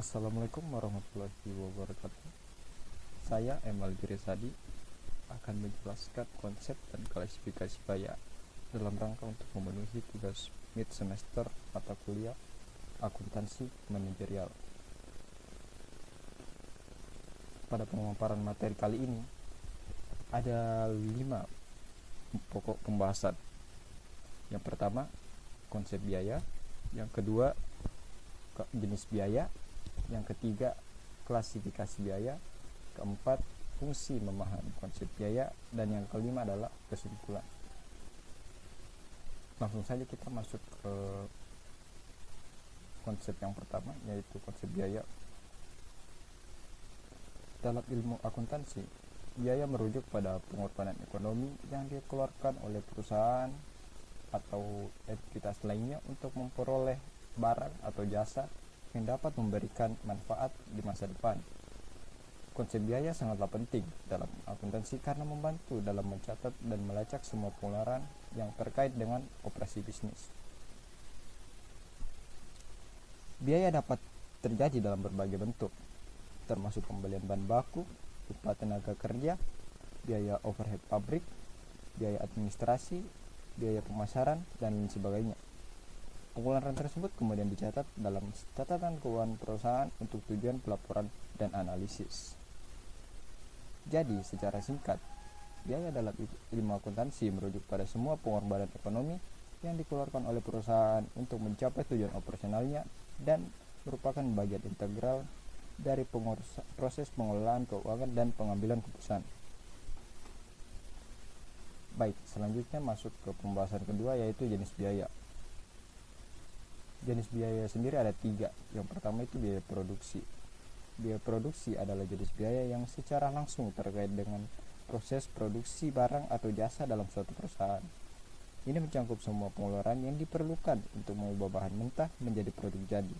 Assalamualaikum warahmatullahi wabarakatuh. Saya Emal Giresadi akan menjelaskan konsep dan klasifikasi biaya dalam rangka untuk memenuhi tugas mid semester mata kuliah akuntansi manajerial. Pada pemaparan materi kali ini ada 5 pokok pembahasan. Yang pertama, konsep biaya. Yang kedua, jenis biaya. Yang ketiga, klasifikasi biaya. Keempat, fungsi memahami konsep biaya. Dan yang kelima adalah kesimpulan. Langsung saja kita masuk ke konsep yang pertama, yaitu konsep biaya. Dalam ilmu akuntansi, biaya merujuk pada pengorbanan ekonomi yang dikeluarkan oleh perusahaan atau entitas lainnya untuk memperoleh barang atau jasa yang dapat memberikan manfaat di masa depan. Konsep biaya sangatlah penting dalam akuntansi karena membantu dalam mencatat dan melacak semua pengeluaran yang terkait dengan operasi bisnis. Biaya dapat terjadi dalam berbagai bentuk, termasuk pembelian bahan baku, upah tenaga kerja, biaya overhead pabrik, biaya administrasi, biaya pemasaran, dan lain sebagainya. Pengeluaran tersebut kemudian dicatat dalam catatan keuangan perusahaan untuk tujuan pelaporan dan analisis. Jadi, secara singkat, biaya dalam ilmu akuntansi merujuk pada semua pengorbanan ekonomi yang dikeluarkan oleh perusahaan untuk mencapai tujuan operasionalnya dan merupakan bagian integral dari proses pengelolaan keuangan dan pengambilan keputusan. Baik, selanjutnya masuk ke pembahasan kedua, yaitu jenis biaya. Jenis biaya sendiri ada 3. Yang pertama itu biaya produksi. Biaya produksi adalah jenis biaya yang secara langsung terkait dengan proses produksi barang atau jasa dalam suatu perusahaan. Ini mencakup semua pengeluaran yang diperlukan untuk mengubah bahan mentah menjadi produk jadi.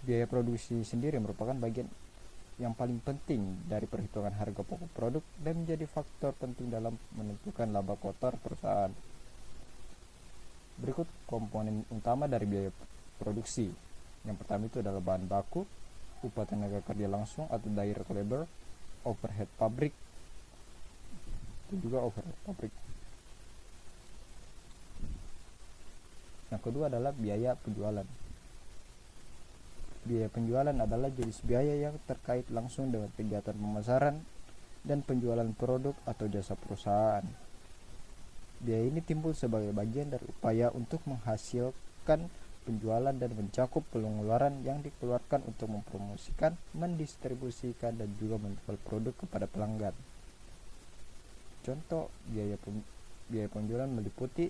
Biaya produksi sendiri merupakan bagian yang paling penting dari perhitungan harga pokok produk dan menjadi faktor penting dalam menentukan laba kotor perusahaan. Berikut komponen utama dari biaya produksi. Yang pertama itu adalah bahan baku, upah tenaga kerja langsung atau direct labor, overhead pabrik, dan juga overhead pabrik. Yang kedua adalah biaya penjualan. Biaya penjualan adalah jenis biaya yang terkait langsung dengan kegiatan pemasaran dan penjualan produk atau jasa perusahaan. Biaya ini timbul sebagai bagian dari upaya untuk menghasilkan penjualan dan mencakup pengeluaran yang dikeluarkan untuk mempromosikan, mendistribusikan, dan juga menjual produk kepada pelanggan. Contoh biaya penjualan meliputi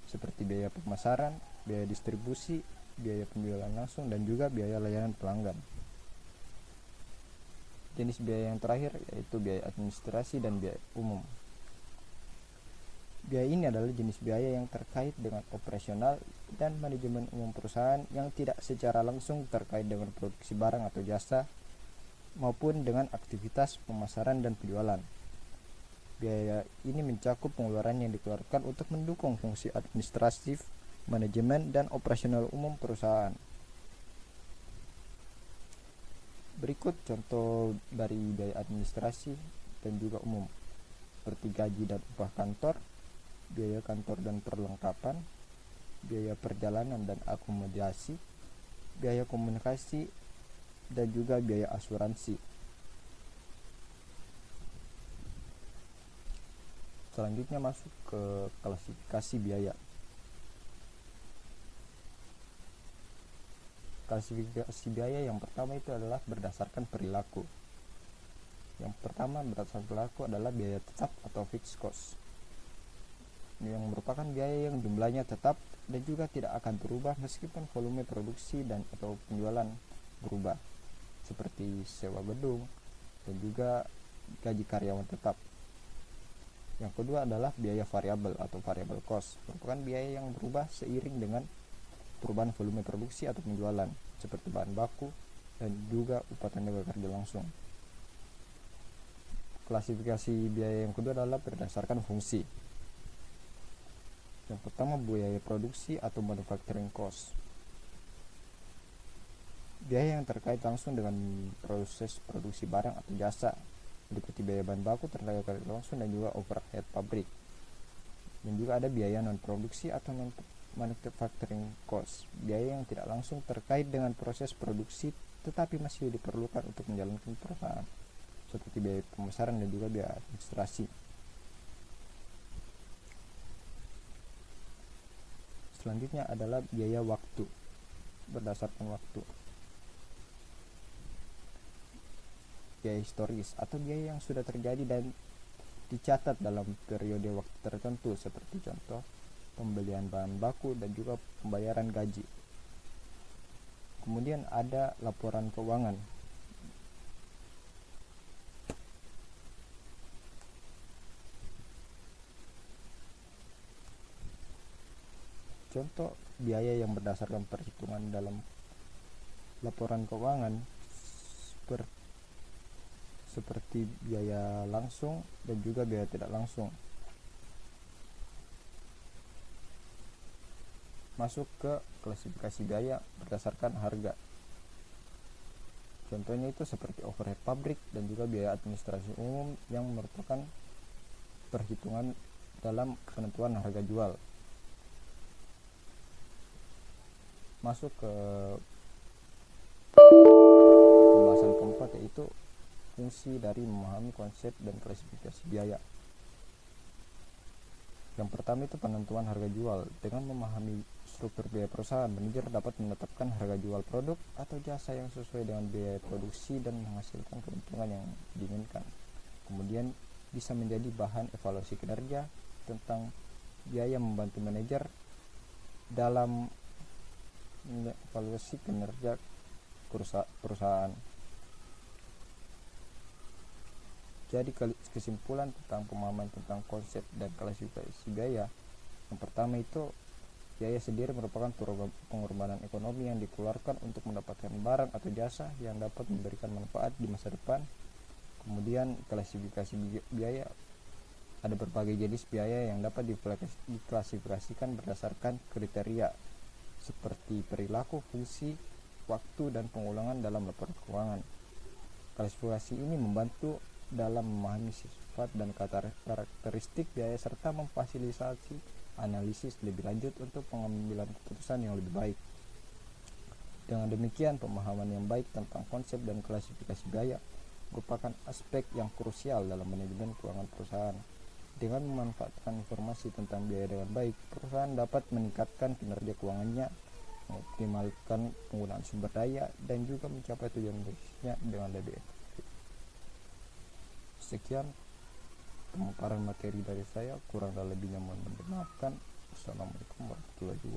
seperti biaya pemasaran, biaya distribusi, biaya penjualan langsung, dan juga biaya layanan pelanggan. Jenis biaya yang terakhir yaitu biaya administrasi dan biaya umum. Biaya ini adalah jenis biaya yang terkait dengan operasional dan manajemen umum perusahaan yang tidak secara langsung terkait dengan produksi barang atau jasa maupun dengan aktivitas pemasaran dan penjualan. Biaya ini mencakup pengeluaran yang dikeluarkan untuk mendukung fungsi administratif, manajemen, dan operasional umum perusahaan. Berikut contoh dari biaya administrasi dan juga umum, seperti gaji dan upah kantor, biaya kantor dan perlengkapan, biaya perjalanan dan akomodasi, biaya komunikasi, dan juga biaya asuransi. Selanjutnya masuk ke klasifikasi biaya. Klasifikasi biaya yang pertama itu adalah berdasarkan perilaku. Yang pertama berdasarkan perilaku adalah biaya tetap atau fixed cost, yang merupakan biaya yang jumlahnya tetap dan juga tidak akan berubah meskipun volume produksi dan atau penjualan berubah, seperti sewa gedung dan juga gaji karyawan tetap. Yang kedua adalah biaya variabel atau variable cost, merupakan biaya yang berubah seiring dengan perubahan volume produksi atau penjualan, seperti bahan baku dan juga upah tenaga kerja langsung. Klasifikasi biaya yang kedua adalah berdasarkan fungsi. Yang pertama biaya produksi atau manufacturing cost. Biaya yang terkait langsung dengan proses produksi barang atau jasa meliputi biaya bahan baku, tenaga kerja langsung, dan juga overhead pabrik. Dan juga ada biaya non produksi atau non manufacturing cost, biaya yang tidak langsung terkait dengan proses produksi tetapi masih diperlukan untuk menjalankan perusahaan, seperti biaya pemasaran dan juga biaya administrasi. Selanjutnya adalah biaya waktu berdasarkan waktu. Biaya historis atau biaya yang sudah terjadi dan dicatat dalam periode waktu tertentu, seperti contoh pembelian bahan baku dan juga pembayaran gaji. Kemudian ada laporan keuangan. Contoh biaya yang berdasarkan perhitungan dalam laporan keuangan seperti biaya langsung dan juga biaya tidak langsung. Masuk ke klasifikasi biaya berdasarkan harga. Contohnya itu seperti overhead pabrik dan juga biaya administrasi umum yang merupakan perhitungan dalam penentuan harga jual. Masuk ke pembahasan keempat, yaitu fungsi dari memahami konsep dan klasifikasi biaya. Yang pertama itu penentuan harga jual. Dengan memahami struktur biaya perusahaan, manajer dapat menetapkan harga jual produk atau jasa yang sesuai dengan biaya produksi dan menghasilkan keuntungan yang diinginkan. Kemudian bisa menjadi bahan evaluasi kinerja tentang biaya, membantu manajer dalam evaluasi kinerja perusahaan. Jadi kesimpulan tentang pemahaman tentang konsep dan klasifikasi biaya. Yang pertama itu, biaya sendiri merupakan pengorbanan ekonomi yang dikeluarkan untuk mendapatkan barang atau jasa yang dapat memberikan manfaat di masa depan. Kemudian klasifikasi biaya, ada berbagai jenis biaya yang dapat diklasifikasikan berdasarkan kriteria seperti perilaku, fungsi, waktu, dan pengulangan dalam laporan keuangan. Klasifikasi ini membantu dalam memahami sifat dan karakteristik biaya serta memfasilitasi analisis lebih lanjut untuk pengambilan keputusan yang lebih baik. Dengan demikian, pemahaman yang baik tentang konsep dan klasifikasi biaya merupakan aspek yang krusial dalam manajemen keuangan perusahaan. Dengan memanfaatkan informasi tentang biaya dengan baik, perusahaan dapat meningkatkan kinerja keuangannya, mengoptimalkan penggunaan sumber daya, dan juga mencapai tujuan bisnisnya dengan lebih efektif. Sekian pemaparan materi dari saya, kurang dan lebihnya mohon dimaafkan. Assalamualaikum warahmatullahi wabarakatuh.